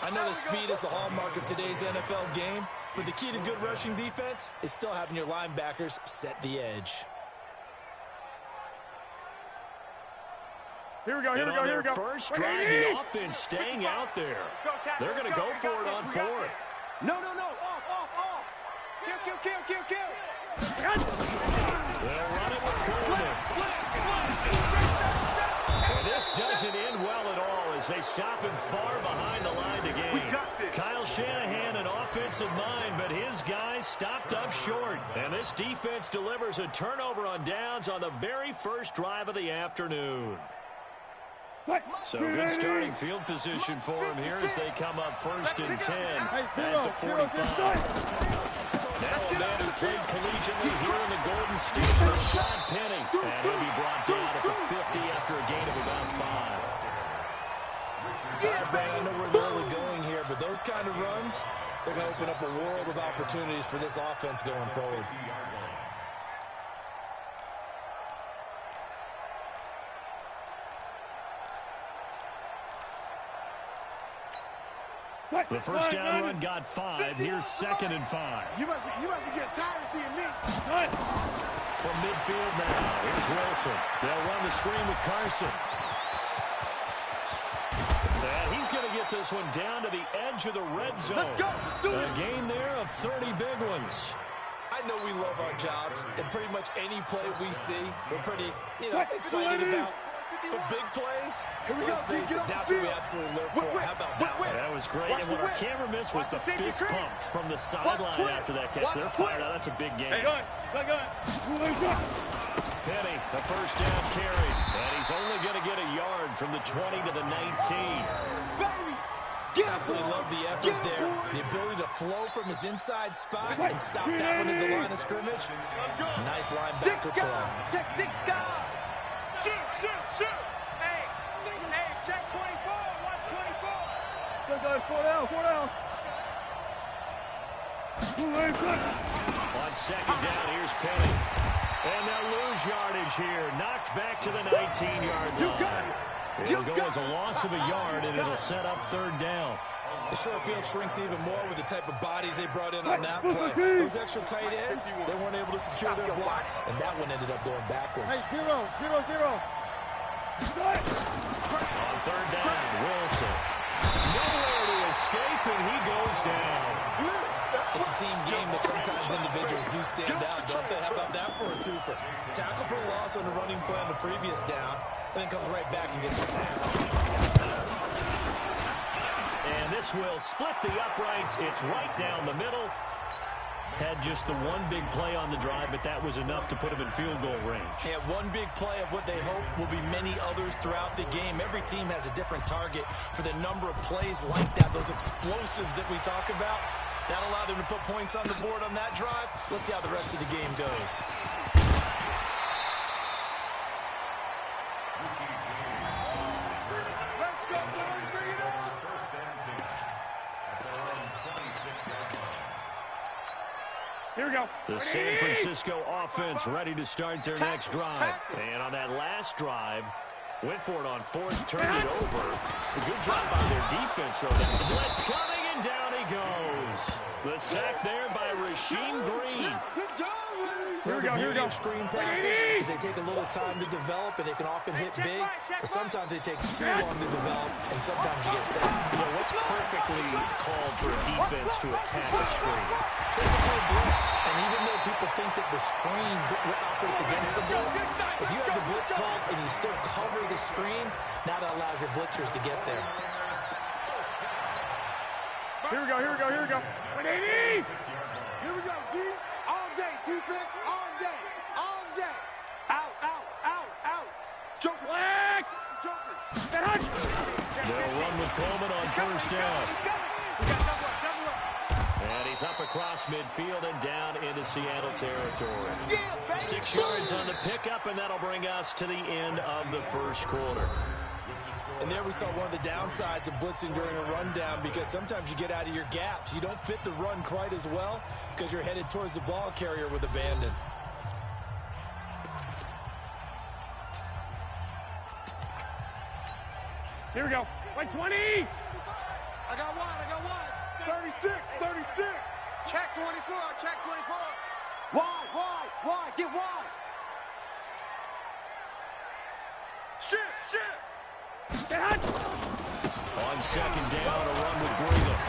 Speaker 4: I know that speed is the hallmark of today's NFL game, but the key to good rushing defense is still having your linebackers set the edge.
Speaker 5: Here we go.
Speaker 2: First drive, the offense staying out there. They're going to go for it on 4th.
Speaker 3: No. Off. Kill.
Speaker 2: They'll run it with Coleman. And this doesn't end well at all as they stop him far behind the line to gain. Kyle Shanahan, an offensive mind, but his guys stopped up short. And this defense delivers a turnover on downs on the very first drive of the afternoon. So good starting field position for him here as they come up 1st and 10 at the 45. Now a man who played collegiately here in the Golden State, Rashad Penny. And he'll be brought down at the 50 after a gain of about 5.
Speaker 4: Man, I know we're really going here, but those kind of runs, they're going to open up a world of opportunities for this offense going forward.
Speaker 2: The first down run got 5. Here's 2nd and 5.
Speaker 3: You must be getting tired of seeing me.
Speaker 2: From midfield now, here's Wilson. They'll run the screen with Carson. And he's going to get this one down to the edge of the red zone.
Speaker 3: Let's go.
Speaker 2: A gain there of 30 big ones.
Speaker 4: I know we love our jobs, and pretty much any play we see, we're pretty, excited about. For big plays, let's face it, that's what we absolutely live for. How about that one?
Speaker 2: That was great, and what our camera missed was the fist pump from the sideline after that catch. They're fired out. That's a big game.
Speaker 5: Go on.
Speaker 2: Penny, the first down carry, and he's only going to get a yard from the 20 to the 19.
Speaker 4: Absolutely love the effort there. The ability to flow from his inside spot and stop that one at the line of scrimmage. Nice linebacker play.
Speaker 3: Check 6 guys. Shoot. Hey, check 24. Watch 24.
Speaker 5: Go, 4 down.
Speaker 2: On 2nd down, here's Penny. And they'll lose yardage here. Knocked back to the 19-yard line. It'll go as a loss of a yard, and it'll set up 3rd down.
Speaker 4: The short field shrinks even more with the type of bodies they brought in on that play. Those extra tight ends, they weren't able to secure their blocks, and that one ended up going backwards.
Speaker 5: Hey, 0.
Speaker 2: On 3rd down, Wilson. Nowhere to escape, and he goes down.
Speaker 4: It's a team game, but sometimes individuals do stand out, don't they? How about that for a twofer? Tackle for a loss on the running play on the previous down, and then comes right back and gets a sack.
Speaker 2: And this will split the uprights. It's right down the middle. Had just the one big play on the drive, but that was enough to put him in field goal range.
Speaker 4: Yeah, one big play of what they hope will be many others throughout the game. Every team has a different target for the number of plays like that, those explosives that we talk about. That allowed him to put points on the board on that drive. Let's see how the rest of the game goes.
Speaker 5: Here Here we go.
Speaker 2: The San Francisco offense ready to start their next drive. And on that last drive, went for it on fourth, turned it over. A good job by their defense, though. The blitz coming, and down he goes. The sack there by Rasheem Green.
Speaker 4: Well, the beauty of screen passes is they take a little time to develop, and they can often hit big, but sometimes they take too long to develop, and sometimes you get sacked.
Speaker 2: You know, what's perfectly called for a defense to attack a screen?
Speaker 4: Take a full blitz, and even though people think that the screen operates against the blitz, if you have the blitz called and you still cover the screen, now that allows your blitzers to get there.
Speaker 5: Here we go, here we go, here we go. 180!
Speaker 3: Here we go, D. All day, defense, all day, all day. Out, out, out, out. Joker.
Speaker 5: Black!
Speaker 3: Joker.
Speaker 2: They'll run with Coleman on first down.
Speaker 5: We got double up.
Speaker 2: And he's up across midfield and down into Seattle territory. 6 yards on the pickup, and that'll bring us to the end of the first quarter.
Speaker 4: And there we saw one of the downsides of blitzing during a rundown, because sometimes you get out of your gaps. You don't fit the run quite as well because you're headed towards the ball carrier with abandon.
Speaker 5: Here we go. 120!
Speaker 3: I got one. 36, 36. Check 24, check 24. Wide, get wide. Shit.
Speaker 2: On second down, a run with Greenham.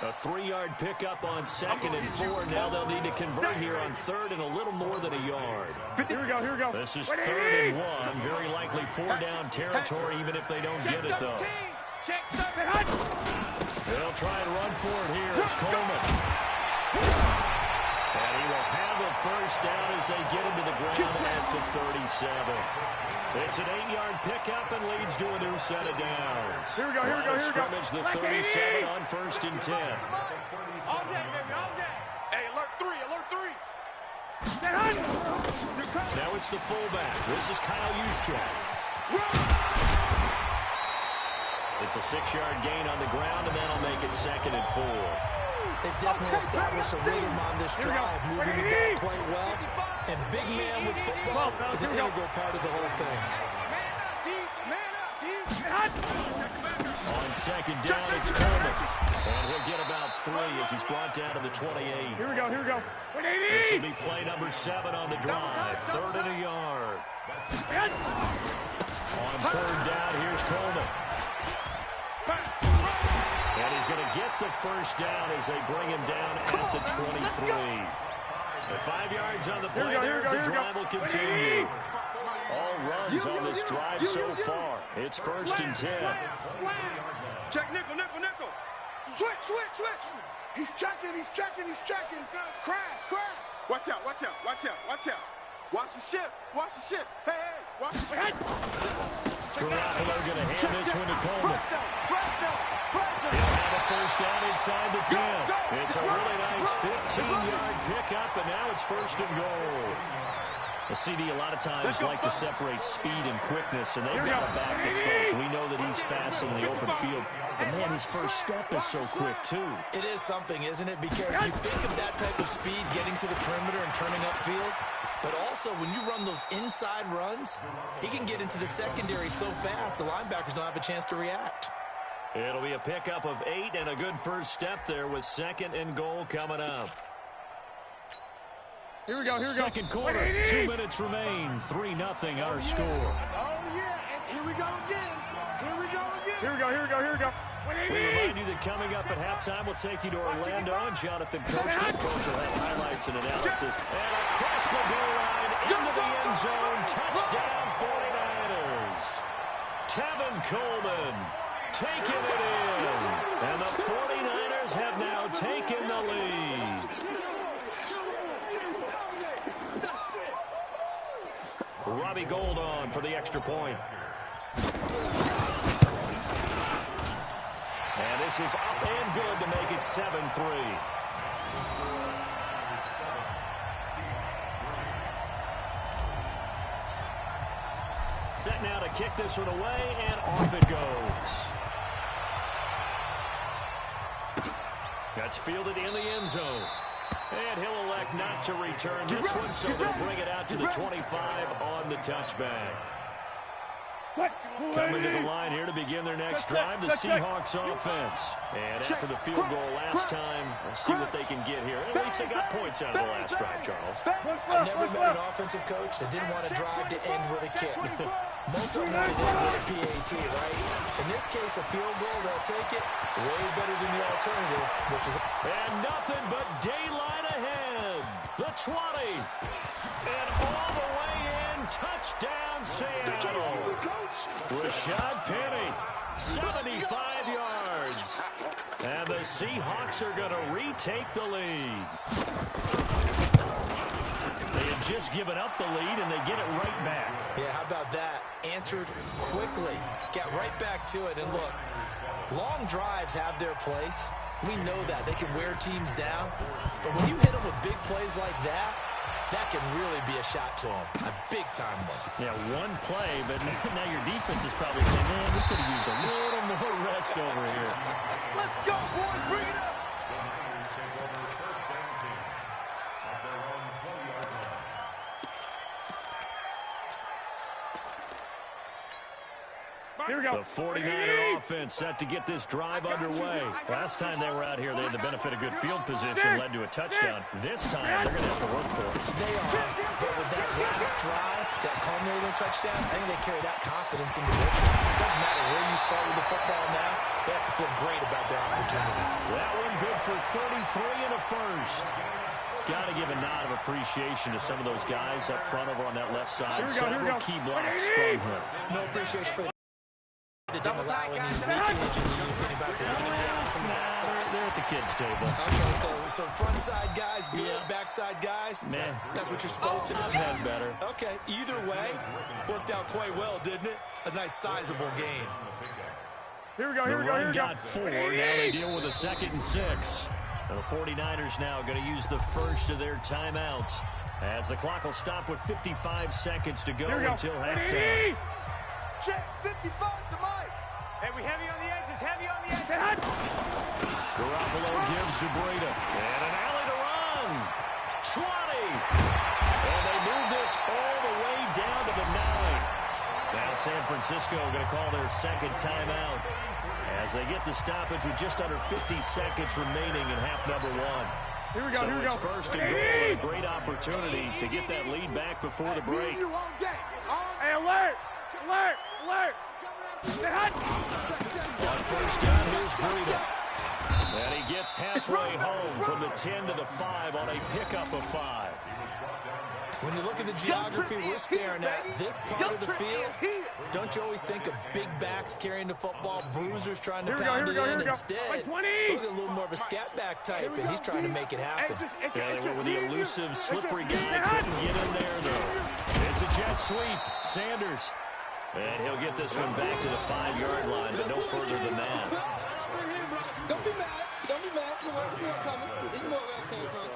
Speaker 2: A 3-yard pickup on second and 4. Now they'll need to convert here on third and a little more than a yard.
Speaker 5: Here we go, here we go.
Speaker 2: This is 3rd and 1. Very likely 4-down territory, even if they don't get it, though.
Speaker 5: Check 13.
Speaker 2: They'll try and run for it here. It's Coleman. And he will have a first down as they get him to the ground at the 37. It's an 8-yard pickup and leads to a new set of downs.
Speaker 5: Here we go, here we go, here we go.
Speaker 2: Scrimmage the 37 on first and 10.
Speaker 5: All day, baby, all day.
Speaker 3: Hey, alert 3.
Speaker 2: Now it's the fullback. This is Kyle Juszczyk. It's a 6-yard gain on the ground, and that'll make it 2nd and 4.
Speaker 4: They definitely established a rhythm on this drive, moving the ball quite well. And big man with football is an integral part of the whole thing.
Speaker 2: On second down, it's Coleman. And he'll get about 3 as he's brought down to the 28.
Speaker 5: Here we go, here we go.
Speaker 2: This will be play number 7 on the drive. 3rd and a yard. On 3rd down, here's Coleman. And he's going to get the first down as they bring him down at the 23. And 5 yards on the play there as the drive will continue. All runs on this drive so far. It's 1st and 10.
Speaker 3: Check nickel. Switch. He's checking. Crash. Watch out. Watch the ship. Hey, watch the ship.
Speaker 2: Garoppolo going to hand this one to Coleman. He'll have a first down inside the 10. It's a really nice 15-yard pickup, and now it's 1st and goal. The CD a lot of times like to separate speed and quickness, and they've got a back that's both. We know that he's fast in the open field, but man, his first step is so quick, too.
Speaker 4: It is something, isn't it? Because you think of that type of speed getting to the perimeter and turning upfield, but also when you run those inside runs, he can get into the secondary so fast the linebackers don't have a chance to react.
Speaker 2: It'll be a pickup of 8 and a good first step there with 2nd and goal coming up.
Speaker 5: Here we go.
Speaker 2: Second quarter, 2 minutes remain. 3-0 our score.
Speaker 3: Oh, yeah. And here we go again.
Speaker 5: Here we go.
Speaker 2: We remind you that coming up at halftime, we'll take you to Orlando, and Jonathan Coachman. Coach will have highlights and analysis. And across the goal line, into the end zone, touchdown 49ers. Tevin Coleman taking it in. And the 49ers have now taken the lead. Robbie Gould on for the extra point. And this is up and good to make it 7-3. Set now to kick this one away, and off it goes. That's fielded in the end zone. And he'll elect not to return this one, so they'll bring it out to the 25 on the touchback. Coming to the line here to begin their next drive, the Seahawks offense. And after the field goal last time, we'll see what they can get here. At least they got points out of the last drive, Charles.
Speaker 4: I never met an offensive coach that didn't want to drive to end with a kick. Most of them wanted to end with a PAT, right? In this case, a field goal, they'll take it way better than the alternative, which is...
Speaker 2: And nothing but daylight ahead. The 20. And all the way in. Touchdown, Seattle. Rashad Penny, 75 yards. And the Seahawks are going to retake the lead. They had just given up the lead, and they get it right back.
Speaker 4: Yeah, how about that? Answered quickly. Got right back to it. And look, long drives have their place. We know that. They can wear teams down. But when you hit them with big plays like that, that can really be a shot to them. A big-time one.
Speaker 2: Yeah, one play, but now your defense is probably saying, man, we could have used a little more rest over here.
Speaker 3: Let's go, boys. Bring it up.
Speaker 5: Here we go.
Speaker 2: The 49er offense set to get this drive underway. Last time they were out here, they had the benefit of good field position, led to a touchdown. This time, they're going to have to work for it.
Speaker 4: They are, but with that last drive, that culminating in a touchdown, I think they carry that confidence into this one. It doesn't matter where you start with the football now. They have to feel great about their opportunity.
Speaker 2: That one good for 33 and a first. Got to give a nod of appreciation to some of those guys up front over on that left side. Several key blocks sprung him.
Speaker 4: No appreciation for that didn't allow any leakage and anybody from the backside.
Speaker 2: They're at the kids' table.
Speaker 4: Okay, so front side guys, good, backside guys.
Speaker 2: Man,
Speaker 4: that's what you're supposed to do.
Speaker 2: I've had better.
Speaker 4: Okay, either way, worked out quite well, didn't it? A nice sizable gain.
Speaker 5: Here we go,
Speaker 2: The
Speaker 5: here we go, here
Speaker 2: run
Speaker 5: we go.
Speaker 2: got 4. Now they deal with a 2nd and 6. And the 49ers now going to use the first of their timeouts as the clock will stop with 55 seconds to go until halftime.
Speaker 3: Check 55 to Mike.
Speaker 5: Hey, we heavy on the edges, heavy on the edges.
Speaker 2: Garoppolo gives to Breida. And an alley to run. 20. And they move this all the way down to the 9. Now San Francisco going to call their 2nd timeout as they get the stoppage with just under 50 seconds remaining in half number 1.
Speaker 5: Here we go,
Speaker 2: so
Speaker 5: here we go.
Speaker 2: It's first and goal and a great opportunity to get that lead back before the break.
Speaker 5: Hey, alert! Alert! Alert!
Speaker 2: On first down, here's Breida. And he gets halfway home from the 10 to the 5 on a pickup of 5.
Speaker 4: When you look at the geography we're staring at, this part of the field, don't you always think of big backs carrying the football, bruisers trying to pound it in? Instead, look at a little more of a scat back type, and he's trying to make it happen.
Speaker 2: Yeah, they went with the elusive, slippery guy. Couldn't get in there, though. It's a jet sweep. Sanders. And he'll get this one back to the 5-yard line, but no further than that.
Speaker 8: Don't be mad. Don't be mad. There's more coming. There's more where it came from.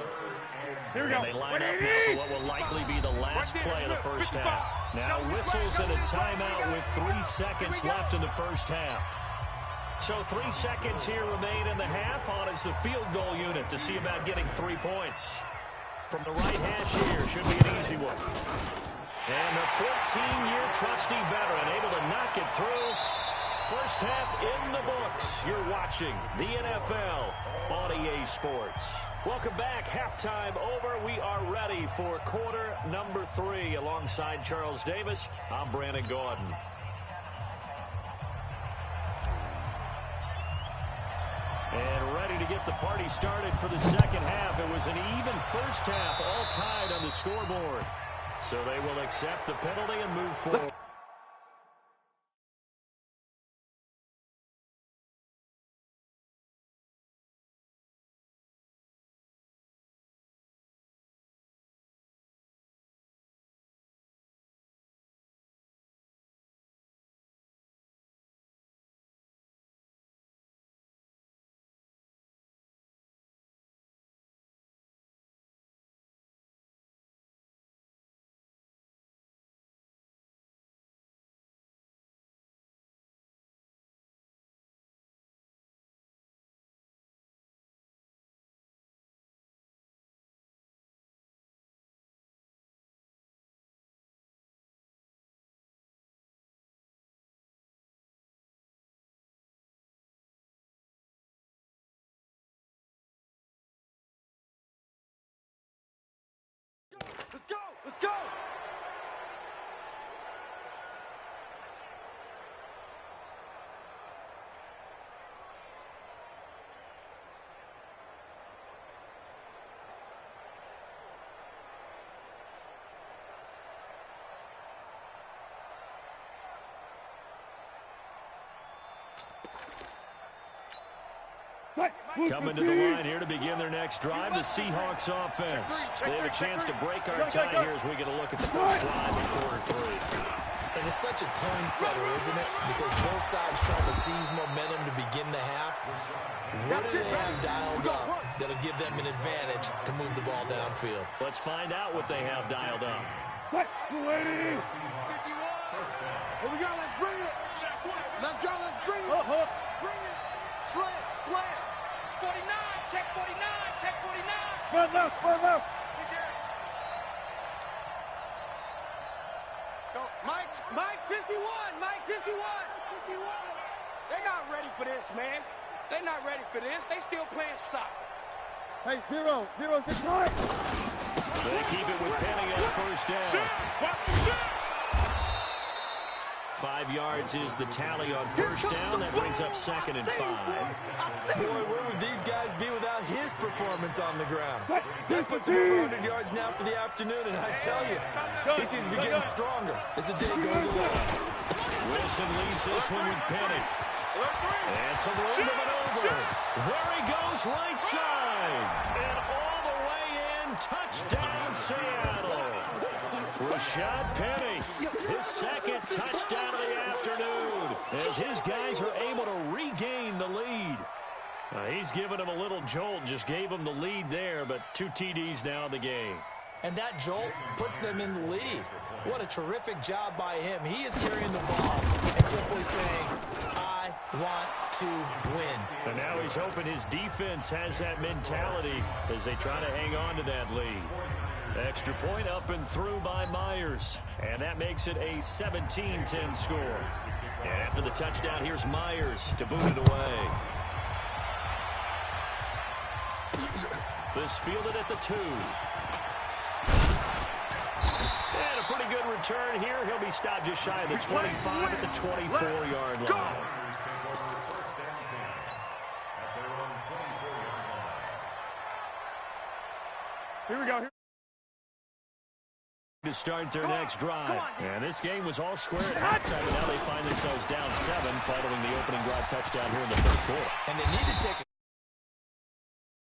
Speaker 5: Here we go.
Speaker 2: And they line up now for what will likely be the last play of the first half. Now whistles and a timeout with 3 seconds left in the first half. So 3 seconds here remain in the half. On is the field goal unit to see about getting 3 points. From the right hash here, should be an easy one. And the 14-year trusty veteran able to knock it through. First half in the books. You're watching the NFL on EA Sports. Welcome back. Halftime over. We are ready for quarter number 3. Alongside Charles Davis, I'm Brandon Gordon. And ready to get the party started for the second half. It was an even first half, all tied on the scoreboard. So they will accept the penalty and move forward.
Speaker 3: Let's go. Let's go.
Speaker 2: Coming to the line here to begin their next drive, the Seahawks offense. They have a chance to break our tie here as we get a look at the first drive in quarter three.
Speaker 4: And it's such a tone setter, isn't it? Because both sides trying to seize momentum to begin the half. What do they have dialed up that'll give them an advantage to move the ball downfield?
Speaker 2: Let's find out what they have dialed up.
Speaker 3: Here we go. Let's bring it. Let's go. Let's bring it. Bring it. Slam. Slam.
Speaker 8: 49, check 49, check 49.
Speaker 3: Further. Go. Mike 51. Mike 51.
Speaker 8: They're not ready for this, man. They're not ready for this. They still playing soccer.
Speaker 3: Hey, zero. Good try.
Speaker 2: They keep it with Penny on first down. 5 yards is the tally on first down. That brings up 2nd and 5.
Speaker 4: Boy, where would these guys be without his performance on the ground? He puts him over 100 yards now for the afternoon, and I tell you, he seems to be getting stronger as the day goes along.
Speaker 2: Wilson leaves this one with Penny. And some room to maneuver. There he goes, right side. And all the way in, touchdown Seattle. Rashad Penny, his 2nd touchdown of the afternoon, as his guys are able to regain the lead. He's given him a little jolt, just gave him the lead there, but 2 TDs now in the game.
Speaker 4: And that jolt puts them in the lead. What a terrific job by him. He is carrying the ball and simply saying, I want to win.
Speaker 2: And now he's hoping his defense has that mentality as they try to hang on to that lead. Extra point up and through by Myers. And that makes it a 17-10 score. And after the touchdown, here's Myers to boot it away. This fielded at the 2. And a pretty good return here. He'll be stopped just shy of the 25 at the 24-yard line.
Speaker 5: Here we go.
Speaker 2: To start their next drive. And this game was all square at halftime, and now they find themselves down 7 following the opening drive touchdown here in the third quarter.
Speaker 4: And they need to take